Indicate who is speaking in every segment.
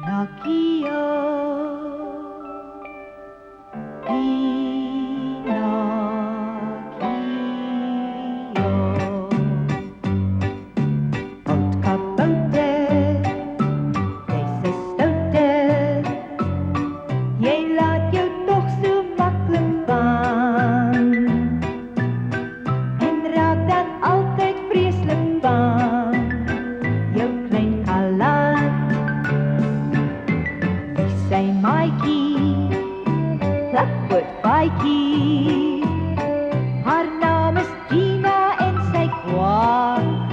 Speaker 1: Pinocchio, Pinocchio. Oudkapouter, deze stouter, jij laat jou toch zo makkelijk van. En raakt dan altijd vreselijk bang, jou klein galant. Wie zijn Maaike, Plakwoord Baaitjie, haar naam is Gina en sy kwaak.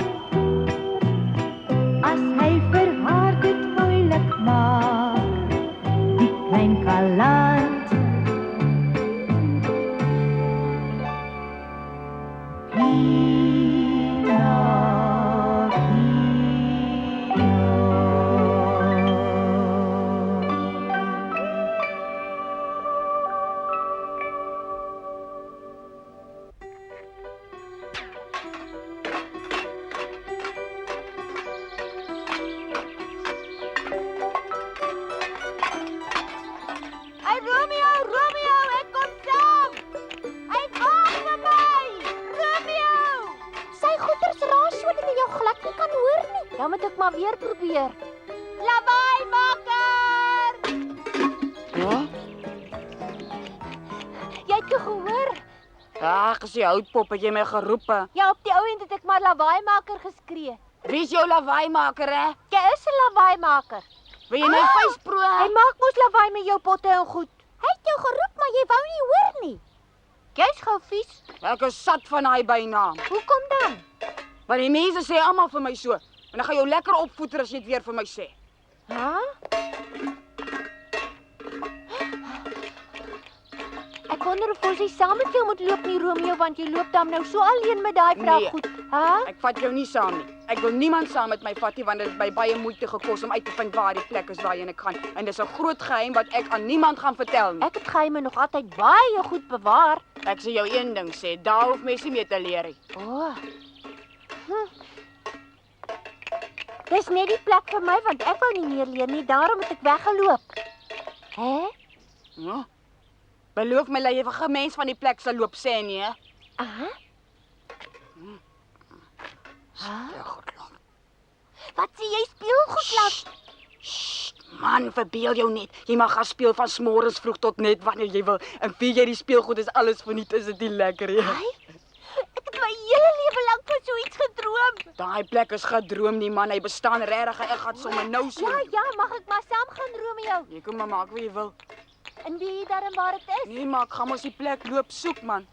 Speaker 1: As hy vir haar dit moeilik maak, die klein galant.
Speaker 2: Hey Romeo, Romeo, ek kom saam. Hy wag vir my. Romeo! Sy goeders raas sodat jy jou glad nie kan hoor nie. Dan moet ek maar weer probeer. Lawaai maker!
Speaker 3: Ja?
Speaker 2: Jy het toe gehoor?
Speaker 3: Ag, as jy houtpop het jy my geroepe.
Speaker 2: Ja, op die ou end het ek maar lawaai maker geskree.
Speaker 3: Wie is jou lawaaimaker, hè?
Speaker 2: Jy is 'n lawaai maker.
Speaker 3: Wil jy my vuis proe?
Speaker 2: Hy maak mos lawaai met jou potte en goed. Hy het jou geroep, maar jy wou nie hoor nie. Jy's gou vies.
Speaker 3: Ek is sat van daai bynaam.
Speaker 2: Hoekom dan?
Speaker 3: Want die mense sê almal vir my so. En dan gaan jou lekker opvoeter as jy dit weer vir my sê.
Speaker 2: Hæ? Ek wonder of ons nie saam met jou moet loop nie, Romeo, want jy loop dan nou so alleen met daai vrou
Speaker 3: Nee.
Speaker 2: goed. Hæ?
Speaker 3: Ek vat jou nie saam nie. Ek wil niemand saam met my vat nie want dit het my baie moeite gekos om uit te vind waar die plek is waarheen ek gaan. En dis 'n groot geheim wat ek aan niemand gaan vertel nie.
Speaker 2: Ek het geheime nog altyd baie goed bewaar.
Speaker 3: Ek sê jou een ding sê, daar hoef mens nie meer te leer nie.
Speaker 2: O. Dis net die plek vir my want ek wou nie meer leer nie, daarom het ek weggeloop. Hè?
Speaker 3: Ja? Beloof my dat jy vir 'n mens van die plek sal loop sê nie, hè?
Speaker 2: Aha.
Speaker 3: Ja, goed lank.
Speaker 2: Wat sê jy speelgoed laat?
Speaker 3: Man, verbeel jou net. Jy mag gaan speel van smorens vroeg tot net wanneer jy wil. En wie jy die speelgoed is alles verniet, is dit nie lekker nie.
Speaker 2: Hey, ek het my hele lewe lank van so iets gedroom.
Speaker 3: Daai plek is gedroom nie, man. Hy bestaan regtig. Ek gaan sommer nou sien.
Speaker 2: Ja, mag ek maar saam gaan, Romeo?
Speaker 3: Jy kom maar maak wat jy wil.
Speaker 2: En weet jy darm waar dit is?
Speaker 3: Nee, maar ek gaan mos die plek loop soek, man.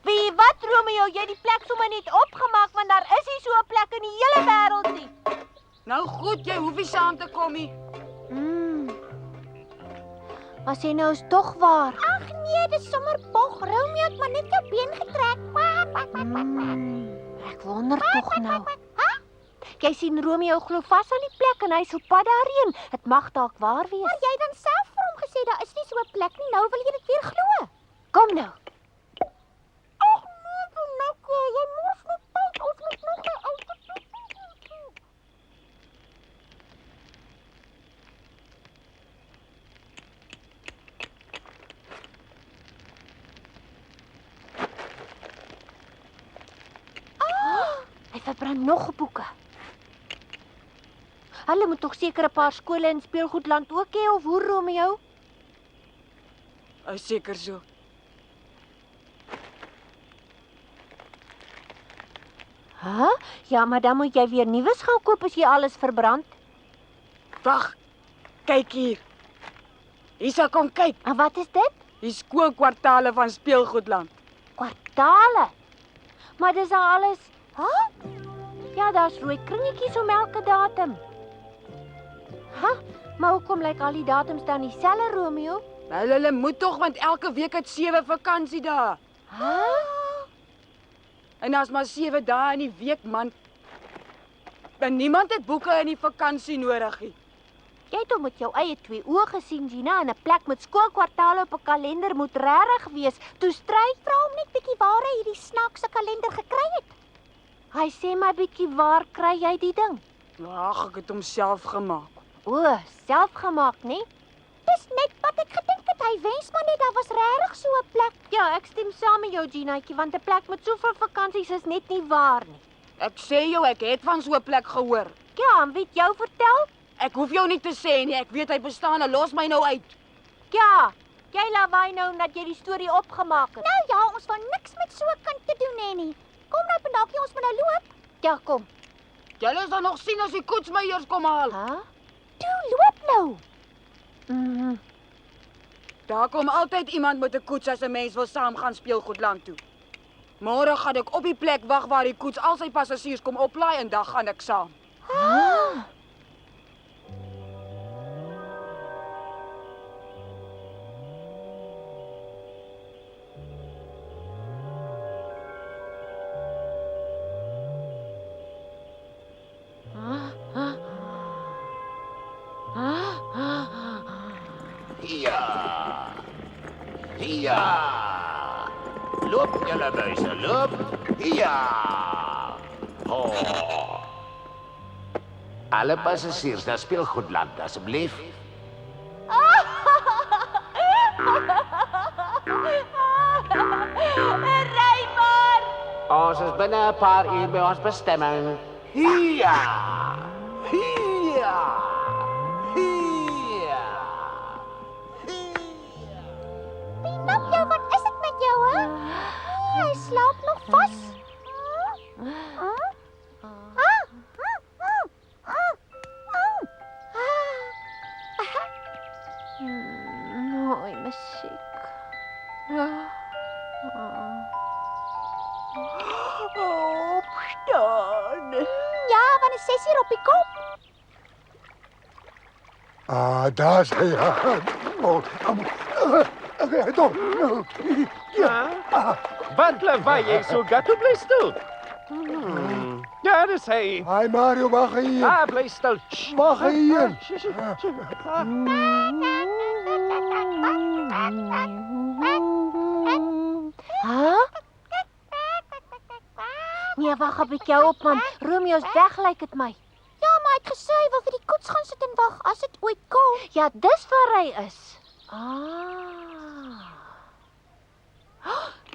Speaker 2: Wie wat, Romeo? Jy het die plek sommer net opgemaak want daar is nie so 'n plek in die hele wêreld nie.
Speaker 3: Nou goed, jy hoef nie saam te kom nie.
Speaker 2: Maar sê nou is tog waar. Ag nee, dis sommer bog. Romeo het maar net jou been getrek. Ek wonder tog nou. Jy sien Romeo glo vas aan die plek en hy's op pad daarheen. Dit mag dalk waar wees. Maar jy dan self vir hom gesê daar is nie so 'n plek nie. Nou wil jy dit weer glo. Kom nou. Ag nee, jy moes net tyd ons moet nog by ou. Hy verbrand nog boeke. Hulle moet tog seker 'n paar skole in speelgoedland ook hê of hoe, Romeo?
Speaker 3: Is seker so.
Speaker 2: Hæ? Ja, maar dan moet jy weer nuus gaan koop as jy alles verbrand.
Speaker 3: Wag. Kyk hier. Isa, kom kyk.
Speaker 2: En wat is dit?
Speaker 3: Die skoolkwartale van speelgoedland.
Speaker 2: Kwartale. Maar dis al alles. Hæ? Ja, daar's rooi kringetjies om elke datum. Hæ? Maar hoekom lyk al die datums dan dieselfde, Romeo?
Speaker 3: Wel, hulle moet tog want elke week het 7 vakansiedae.
Speaker 2: Hæ?
Speaker 3: En daar's maar 7 dae in die week, man. En niemand het boeke in die vakansie nodig nie.
Speaker 2: Jy het hom met jou eie 2 oë gesien, Gina, en 'n plek met skoolkwartale op 'n kalender moet regtig wees. Toe stry vra hom net bietjie waar hy hierdie snaakse kalender gekry het. Hy sê maar bietjie waar kry jy die ding?
Speaker 3: Ag, ek het hom self gemaak.
Speaker 2: O, selfgemaak, nee? Dis net wat ek gedink het. Hy wens maar net daar was regtig so 'n plek. Ja, ek stem saam met jou, Ginaatjie, want 'n plek met soveel vakansies is net nie waar nie.
Speaker 3: Ek sê jou, ek het van so 'n plek gehoor.
Speaker 2: Ja, en wie het jou vertel?
Speaker 3: Ek hoef jou nie te sê nie, ek weet hy bestaan en los my nou uit.
Speaker 2: Ja, jy lawaai nou omdat jy die storie opgemaak het. Nou ja, ons wil niks met so 'n kind te doen hê nie. Kom nou, Pinocchio, ons moet nou loop. Ja, kom.
Speaker 3: Julle sal nog sien as die koets my eers kom haal.
Speaker 2: Toe, loop nou.
Speaker 3: Daar kom altyd iemand met 'n koets as 'n mens wil saam gaan speelgoedland toe. Môre gaan ek op die plek wag waar die koets al sy passasiers kom oplaai en dan gaan ek saam.
Speaker 4: Ja. Loop julle muise, loop. Ja. Alle passasiers naar speelgoedland, asseblief.
Speaker 2: Ry maar.
Speaker 4: Ons is binne 'n paar uur by ons bestemming. Ja. Ja.
Speaker 2: Pinocchio, wat is dit met jou, hè? Hy slaap nog vas. Mooi musiek. Opstaan. Ja, want 6 uur op die kop.
Speaker 5: Daar is hy.
Speaker 6: Wat lawaai jy so gato bly stil? Ja, dis hy.
Speaker 5: Hi Mario, wag hier.
Speaker 6: Ah, bly stil.
Speaker 5: Wag hier.
Speaker 2: Nee, wag 'n bietjie op man. Romeo's weg lyk dit my. Ja, maar hy het gesê hy wil vir die koets gaan sit en wag as dit ooit kom. Ja, dis waar hy is.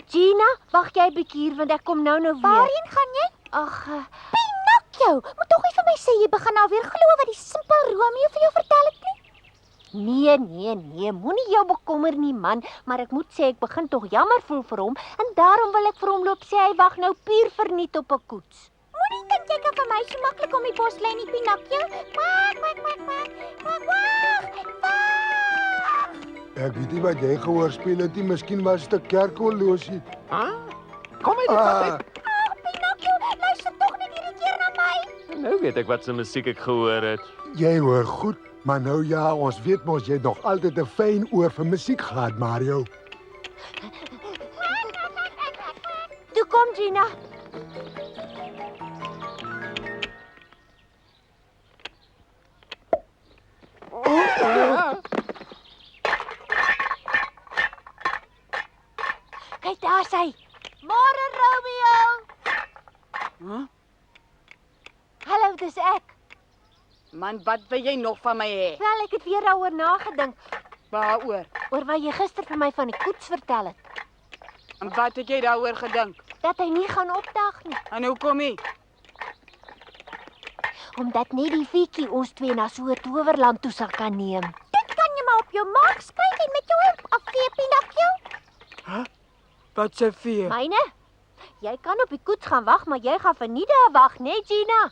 Speaker 2: Gina, wag jy 'n bietjie hier want ek kom nou weer. Waarheen gaan jy? Ag, Pinocchio, moet tog nie vir my sê jy begin nou weer glo wat die simpel Romeo vir jou vertel het nie. Nee, moenie jou bekommer nie man, maar ek moet sê ek begin tog jammer voel vir hom en daarom wil ek vir hom loop sê hy wag nou puur verniet op 'n koets. Moenie dink jy kan vir my so maklik om die bos lê nie, Pinocchio. Wag.
Speaker 5: Ek weet nie wat jy gehoor speel het nie, miskien was dit 'n kerkhorlosie.
Speaker 6: Kom uit die pad uit.
Speaker 2: Pinocchio, luister tog net hierdie keer na my.
Speaker 6: Nou weet ek wat se musiek ek gehoor het.
Speaker 5: Jy hoor goed, maar nou ja, ons weet mos jy het nog altyd 'n fyn oor vir musiek gehad, Mario.
Speaker 2: Toe kom Gina. Kyk daar sy. Môre Romeo. Hallo, dis ek.
Speaker 3: Man, wat wil jy nog van my hê?
Speaker 2: Wel, ek het weer daaroor nagedink.
Speaker 3: Waaroor?
Speaker 2: Oor wat jy gister vir my van die koets vertel het.
Speaker 3: En wat het jy daaroor gedink?
Speaker 2: Dat hy nie gaan opdag nie.
Speaker 3: En hoekom nie?
Speaker 2: Omdat net die Vicky ons twee na so 'n towerland toe sal kan neem. Dit kan jy maar op jou maag skryf en met jou afvee, Pinocchio.
Speaker 3: Wat se vee?
Speaker 2: Myne? Jy kan op die koets gaan wag, maar jy gaan vir nie daar wag, né, Gina?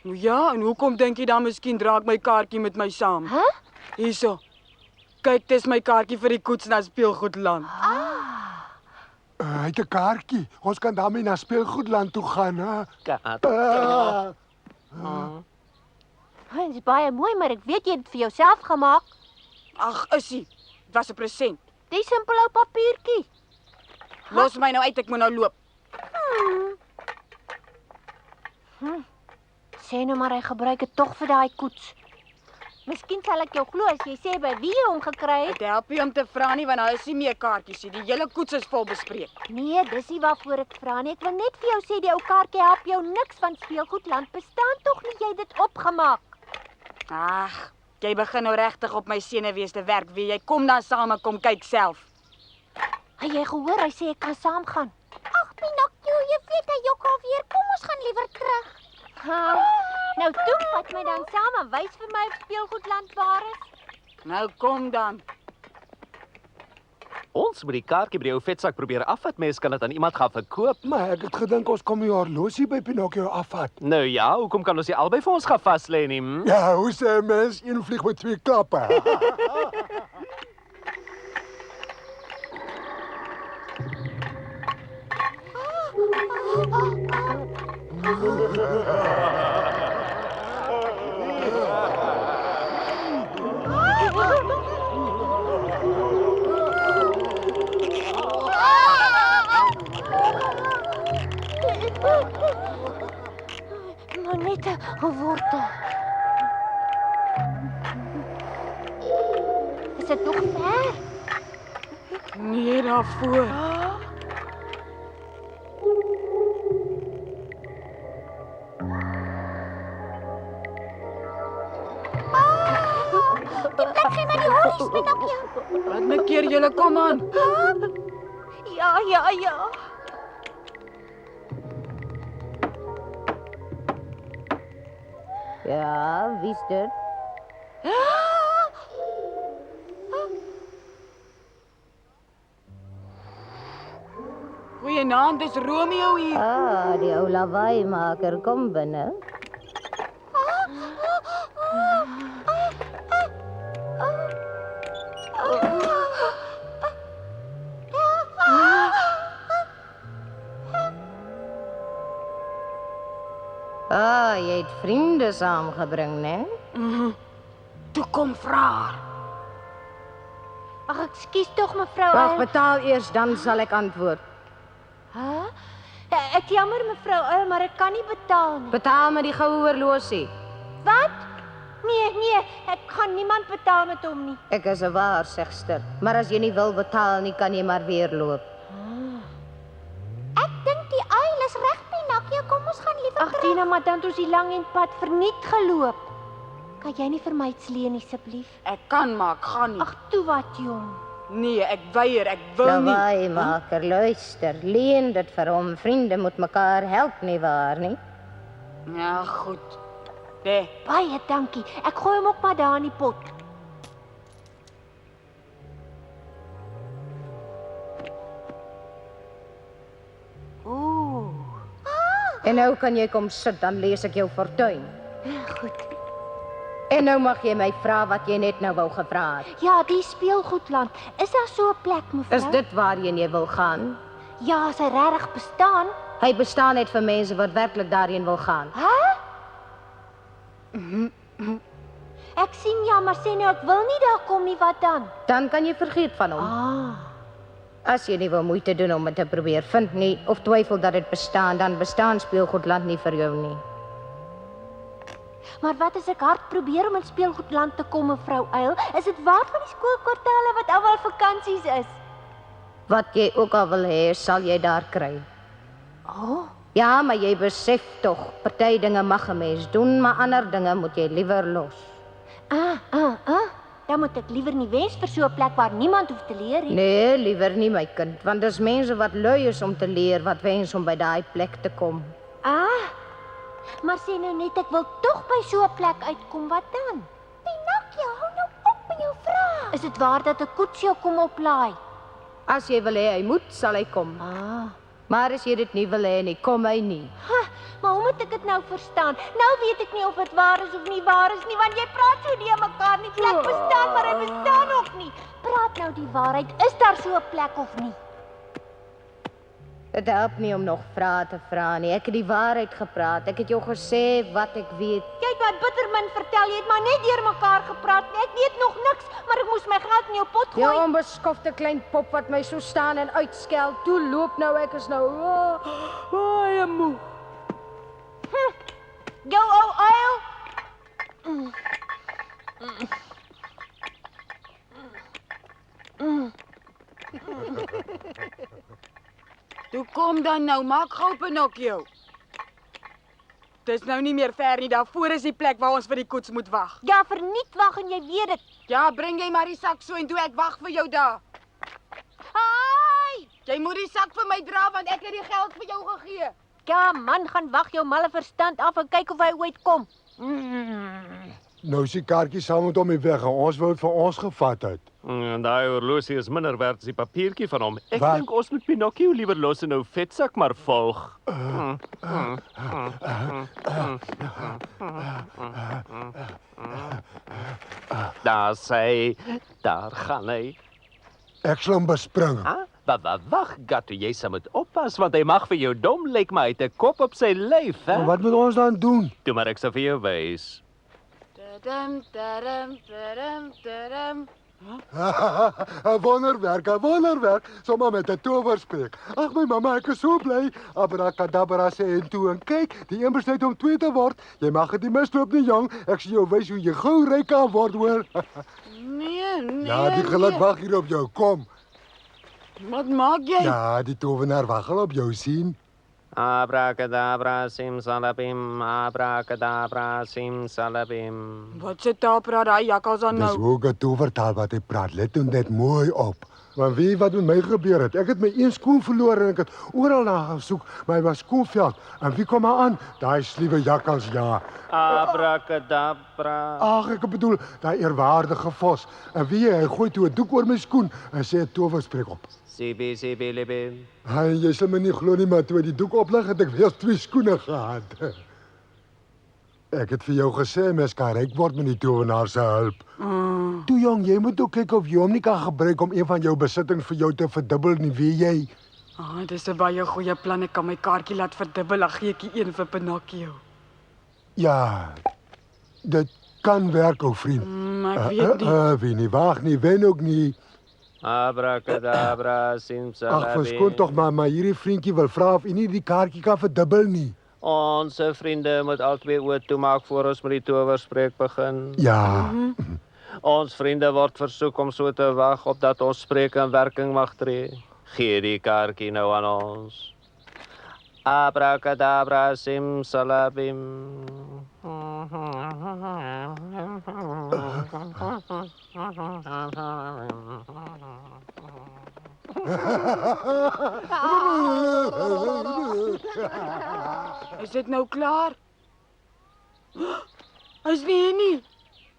Speaker 3: Nou ja, en hoekom dink jy dan miskien dra ek my kaartjie met my saam? Hierso. Kyk, dis my kaartjie vir die koets na speelgoedland.
Speaker 5: Hy het 'n kaartjie. Ons kan daarmee na speelgoedland toe gaan, hè?
Speaker 2: Dit is baie mooi, maar ek weet jy het dit vir jouself gemaak.
Speaker 3: Ag, isie. Dit was 'n present.
Speaker 2: Dis simpel ou papiertjie.
Speaker 3: Los my nou uit, ek moet nou loop.
Speaker 2: Sê nou maar hy gebruik dit tog vir daai koets. Miskien sal ek jou glo as jy sê by wie jy hom gekry het.
Speaker 3: Dit help nie om te vra nie want daar is nie meer kaartjies nie. Die hele koets is vol bespreek.
Speaker 2: Nee, dis nie waarvoor ek vra nie. Ek wil net vir jou sê die ou kaartjie help jou niks van speelgoedland bestaan tog nie, jy het dit opgemaak.
Speaker 3: Ag, jy begin nou regtig op my senuwees te werk. Wie jy kom dan saam en kom kyk self.
Speaker 2: Het jy gehoor hy sê ek kan saamgaan? Ag, Pinocchio, jy weet hy jok alweer. Kom ons gaan liewer terug. Nou toe, vat my dan saam en wys vir my of speelgoedland waar is.
Speaker 3: Nou kom dan.
Speaker 6: Ons moet die kaartjie by die ou vetsak probeer afvat. Mens kan dit aan iemand gaan verkoop.
Speaker 5: Maar ek het gedink ons kom die horlosie by Pinocchio afvat.
Speaker 6: Nou ja, hoekom kan ons nie albei vir ons gaan vas lê nie? Hm?
Speaker 5: Ja, hoe sê 'n mens een vlieg met twee klappe?
Speaker 2: Maar net 'n wortel. Is dit nog ver?
Speaker 3: Nee, daarvoor.
Speaker 2: Die plek gee my die horlies, Pinocchio.
Speaker 3: Wat 'n keer julle kom aan.
Speaker 2: Ja.
Speaker 7: Ja, wie's dit?
Speaker 3: Goeienaand, dis Romeo hier.
Speaker 7: Ah, die ou lawaaimaker kom binne. Ah, jy het vriende saamgebring, né?
Speaker 3: Toe kom vra haar.
Speaker 2: Ag, ekskuus tog mevrou.
Speaker 7: Wag, betaal eers, dan sal ek antwoord.
Speaker 2: Hæ? Ek jammer mevrou, maar ek kan nie betaal nie.
Speaker 7: Betaal met die goue horlosie.
Speaker 2: Wat? Nee, ek gaan niemand betaal met hom nie.
Speaker 7: Ek is 'n waarsegster, maar as jy nie wil betaal nie, kan jy maar weer loop.
Speaker 2: Ek dink die uil is reg, Pinocchio. Kom ons gaan liewer terug. Ag, Tina, maar dan het ons die lang en pad verniet geloop. Kan jy nie vir my iets leen asseblief?
Speaker 3: Ek kan maar ek gaan nie.
Speaker 2: Ag, toe wat jong.
Speaker 3: Nee, ek weier, ek wil nie.
Speaker 7: Lawaaimaker, luister, leen dit vir hom. Vriende moet mekaar help, nie waar nie?
Speaker 3: Ja, goed. Nee,
Speaker 2: Baie dankie. Ek gooi hom ook maar daar in die pot. Ooh.
Speaker 7: En nou kan jy kom sit, dan lees ek jou fortuin.
Speaker 2: Goed.
Speaker 7: En nou mag jy my vra wat jy net nou wou gevra het.
Speaker 2: Ja, die speelgoedland. Is daar so 'n plek, mevrou?
Speaker 7: Is dit waarheen jy wil gaan?
Speaker 2: Ja, as hy regtig bestaan.
Speaker 7: Hy bestaan net vir mense wat werklik daarheen wil gaan.
Speaker 2: Ek sien ja, maar sê nou ek wil nie daar kom nie, wat dan?
Speaker 7: Dan kan jy vergeet van hom. As jy nie wil moeite doen om dit te probeer vind nie, of twyfel dat dit bestaan, dan bestaan speelgoedland nie vir jou nie.
Speaker 2: Maar wat as ek hard probeer om in speelgoedland te kom, mevrou Uil? Is dit waar van die skoolkwartaale wat almal vakansies is?
Speaker 7: Wat jy ook al wil hê, sal jy daar kry. Ja, maar jy besef tog, party dinge mag 'n mens doen, maar ander dinge moet jy liewer los.
Speaker 2: Dan moet ek liewer nie wens vir so 'n plek waar niemand hoef te leer nie.
Speaker 7: Nee, liewer nie my kind, want dis mense wat lui is om te leer wat wens om by daai plek te kom.
Speaker 2: Maar sê nou net ek wil tog by so 'n plek uitkom, wat dan? Pinocchio, hou nou op met jou vrae. Is dit waar dat 'n koets jou kom oplaai?
Speaker 7: As jy wil hê hy moet, sal hy kom. Maar as jy dit nie wil hê nie, kom hy nie.
Speaker 2: Maar hoe moet ek dit nou verstaan? Nou weet ek nie of dit waar is of nie waar is nie, want jy praat so deur mekaar. Die plek bestaan, maar hy bestaan ook nie. Praat nou die waarheid. Is daar so 'n plek of nie?
Speaker 7: Dit help nie om nog vrae te vra nie. Ek het die waarheid gepraat. Ek het jou gesê wat ek weet.
Speaker 2: Jy het my bitter min vertel. Jy het maar net deur mekaar gepraat. Ek weet nog niks, maar ek moes my geld in jou pot gooi.
Speaker 7: Jou onbeskofte klein pop wat my so staan en uitskel. Toe loop nou, ek is nou baie moe.
Speaker 2: Jou ou uil.
Speaker 3: Toe kom dan nou, maak gou Pinocchio. Dis nou nie meer ver nie, daarvoor is die plek waar ons vir die koets moet wag.
Speaker 2: Ja, verniet wag en jy weet dit.
Speaker 3: Ja, bring jy maar die sak so en toe ek wag vir jou daar.
Speaker 2: Haai!
Speaker 3: Jy moet die sak vir my dra want ek het die geld vir jou gegee.
Speaker 2: Ja, man, gaan wag jou malle verstand af en kyk of hy ooit kom.
Speaker 5: Nou is die kaartjie saam met hom die weg en ons wou dit vir ons gevat het.
Speaker 6: Daai horlosie is minder werd as die papiertjie van hom. Ek
Speaker 5: Wat?
Speaker 6: dink ons moet Pinocchio liewer los en nou vetsak maar volg. Daar sê, daar gaan hy.
Speaker 5: Ek sal hom bespring.
Speaker 6: Wag, Gatto, jy sal moet oppas want hy mag vir jou dom lyk, maar hy het 'n kop op sy lyf, hè?
Speaker 5: Maar wat moet ons dan doen?
Speaker 6: Toe maar ek sal vir jou wys.
Speaker 3: Tadam, tadam, tadam, tadam.
Speaker 5: 'n wonderwerk, sommer met 'n towerspreek. Ag my mamma, ek is so bly. Abracadabra sê en toe en kyk, die een besluit om 2 te word. Jy mag dit nie misloop nie, jong. Ek sal jou wys hoe jy gou ryk kan word, hoor.
Speaker 3: Nee.
Speaker 5: Ja, die geluk wag hier op jou. Kom.
Speaker 3: Wat maak jy?
Speaker 5: Ja, die tovenaar wag al op jou sien.
Speaker 6: Abracadabra, simsalabim, abracadabra, simsalabim.
Speaker 3: Wat sê Tapra daai jakkals aan
Speaker 5: Dis
Speaker 3: nou?
Speaker 5: ook 'n towertaal wat hy praat. Let hom net mooi op. Maar weet wat met my gebeur het? Ek het my een skoen verloor en ek het oral na gaan soek, maar hy was skoenveld. En wie kom maar aan? Daai sliewe jakkals, ja.
Speaker 6: Abracadabra.
Speaker 5: Ag, ek bedoel, daai eerwaardige vos. En wie hy gooi toe 'n doek oor my skoen en sê 'n towerspreek op.
Speaker 6: Sibi, sibi, libi.
Speaker 5: Hy, jy sal my nie glo nie, maar toe hy die doek oplig het ek weer 2 skoene gehad. Ek het vir jou gesê mens kan ryk word met die towenaar se hulp. Toe jong, jy moet ook kyk of jy hom nie kan gebruik om een van jou besittings vir jou te verdubbel nie, weet jy?
Speaker 3: Dis 'n baie goeie plan. Ek kan my kaartjie laat verdubbel, dan gee ek die een vir Pinocchio.
Speaker 5: Ja, dit kan werk, ou vriend.
Speaker 3: Ek weet nie.
Speaker 5: Wie nie wag nie, wen ook nie.
Speaker 6: Abracadabra, simsalabim.
Speaker 5: Ag, verskoon tog maar hierdie vriendjie wil vra of u nie die kaartjie kan verdubbel nie.
Speaker 6: Ons vriende moet albei oë toemaak voor ons met die towerspreek begin.
Speaker 5: Ja.
Speaker 6: Ons vriende word versoek om so te wag opdat ons spreek in werking mag tree. Gee die kaartjie nou aan ons. Abracadabra, simsalabim.
Speaker 3: Is dit nou klaar? Is nie hier nie.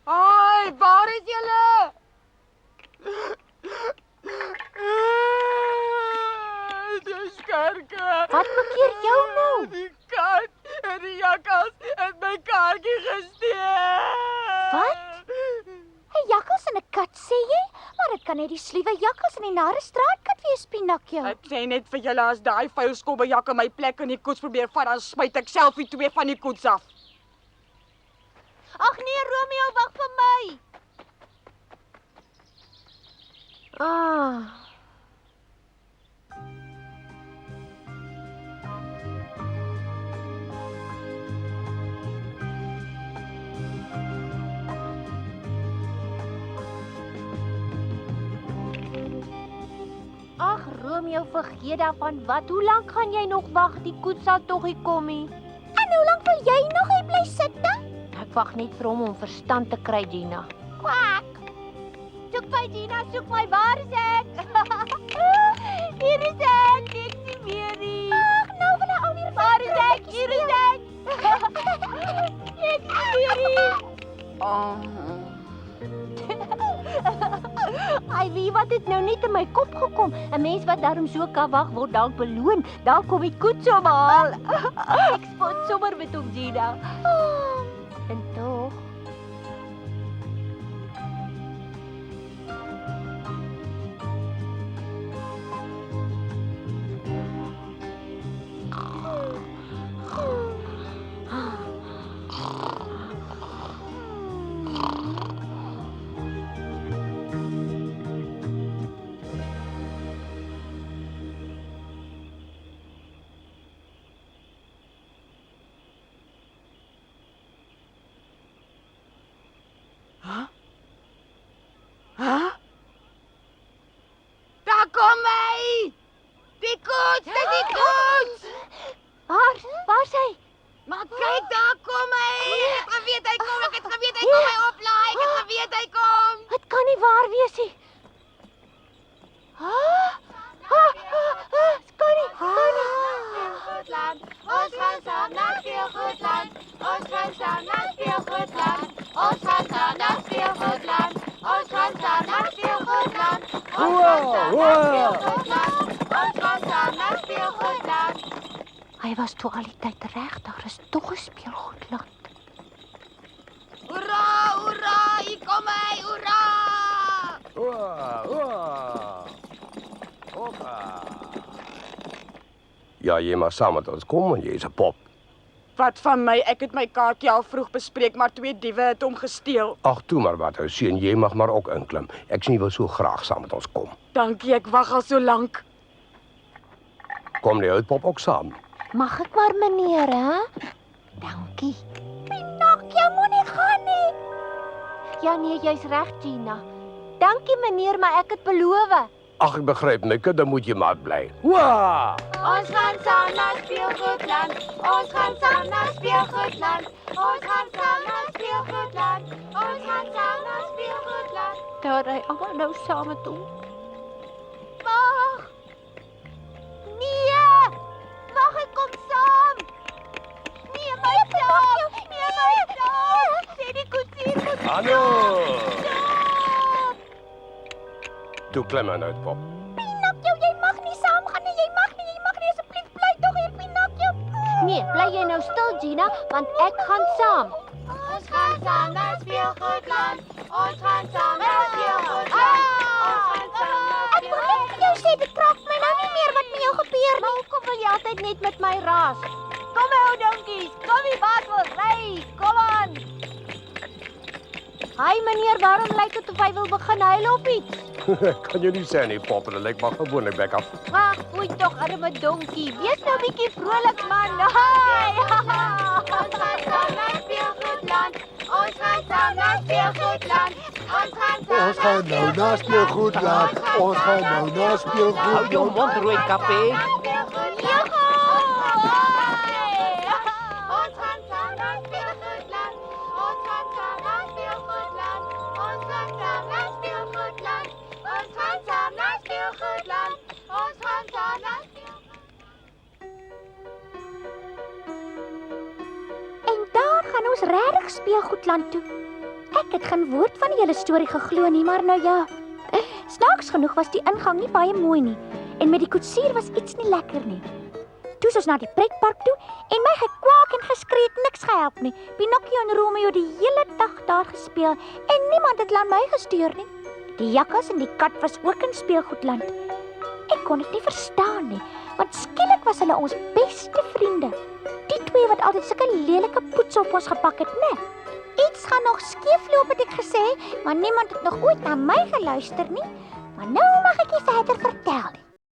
Speaker 3: Ai, waar is julle? Dis kerke.
Speaker 2: Wat bekeer jou nou?
Speaker 3: Die kat en die jakkals het my kaartjie gesteel.
Speaker 2: Wat? 'n Jakkals en 'n kat sê jy? Maar dit kan net die sliewe jakkals en die nare straatkat wees, Pinocchio.
Speaker 3: Ek sê net vir julle as daai vuil skobbejakke my plek in die koets probeer vat, dan smyt ek self die 2 van die koets af.
Speaker 2: Ag nee, Romeo, wag vir my. Ag, Romeo, vergeet daarvan. Wat? Hoe lank gaan jy nog wag? Die koets sal tog nie kom nie. En hoe lank wil jy nog hier bly sit dan? Ek wag net vir hom om verstand te kry, Gina. Kwak. Soek my, Gina, soek my. Waar is ek? Hier is ek. Ek sien weer nie. Ag, nou wil hy alweer. Waar is ek? Hier is ek. Ek sien weer nie. Ai, wie wat het nou net in my kop gekom? 'n Mens wat daarom so kan wag word dalk beloon. Dalk kom die koets hom haal. Ek spot sommer met hom, Gina. En tog.
Speaker 3: Daar kom hy! Die koets, dis die
Speaker 2: Ons gaan saam na speelgoedland. Ons gaan saam na speelgoedland. Ons gaan saam na speelgoedland. Hy was toe al die tyd reg, daar is tog 'n speelgoedland. Hoera, hoera, hier kom hy, hoera!
Speaker 8: Ja, jy mag saam met ons kom en jy is 'n pop.
Speaker 3: Wat van my? Ek het my kaartjie al vroeg bespreek, maar 2 diewe het hom gesteel.
Speaker 8: Ag, toe maar wat, ou seun, jy mag maar ook inklim. Ek sien jy wil so graag saam met ons kom.
Speaker 3: Dankie, ek wag al so lank.
Speaker 8: Kom die oudpop ook saam.
Speaker 2: Mag ek maar, meneer, hè? Dankie. Pinocchio moenie gaan nie. Ja nee, jy's reg, Gina. Dankie meneer, maar ek het beloof.
Speaker 8: Ag, ek begryp niks, dan moet jy maar bly. Waa!
Speaker 2: Ons gaan saam na speelgoedland. Ons gaan saam na speelgoedland. Ons gaan saam na speelgoedland. Ons gaan saam na speelgoedland. Daar ry almal nou saam met hom. Wag! Nee! Wag, ek kom saam. Nee, my saam. Nee, my saam. Sê die koetsier moet
Speaker 8: Hallo! Toe klim aan oudpop.
Speaker 2: Pinocchio, jy mag nie saamgaan nie. Jy mag nie. Asseblief bly tog hier, Pinocchio. Nee, bly jy nou stil, Gina, want ek gaan saam. Ons gaan saam na speelgoedland. Ons gaan saam na speelgoedland. Ons gaan saam na speelgoedland. Ek wil net vir jou sê, dit trap my nou nie meer wat met jou gebeur nie. Maar hoekom wil jy altyd net met my raas? Kom ou donkies, kom die baas wil ry. Kom aan. Hi meneer, waarom lyk dit of hy wil begin huil op iets?
Speaker 8: Kan jy nie sê nie, pop, dit lyk maar gewoonlik bek af.
Speaker 2: Ag, foei tog, arme donkie. Wees nou 'n bietjie vrolik man. Haai. Ons gaan saam na speelgoedland. Ons gaan saam na speelgoedland. Ons gaan
Speaker 5: Ons gaan nou na speelgoedland. Ons gaan nou na
Speaker 4: Hou jou
Speaker 5: speelgoedland.
Speaker 4: mond rooi kappie.
Speaker 2: Ons gaan saam na speelgoedland. Ons gaan saam na speelgoedland. Ons gaan saam na speelgoedland. Ons gaan saam na speelgoedland. Ons gaan saam na En daar gaan ons regtig speelgoedland toe. Ek het geen woord van die hele storie geglo nie, maar nou ja. Snaaks genoeg was die ingang nie baie mooi nie en met die koetsier was iets nie lekker nie. Toe ons na die pretpark toe en my gekwaak en geskree het niks gehelp nie. Pinocchio en Romeo die hele dag daar gespeel en niemand het aan my gestuur nie. Die jakkas en die kat was ook in speelgoedland. Ek kon dit nie verstaan nie, want skielik was hulle ons beste vriende. Die twee wat altyd sulke lelike poets op ons gepak het, né? Iets gaan nog skeefloop het ek gesê, maar niemand het nog ooit na my geluister nie. Maar nou mag ek nie verder vertel nie.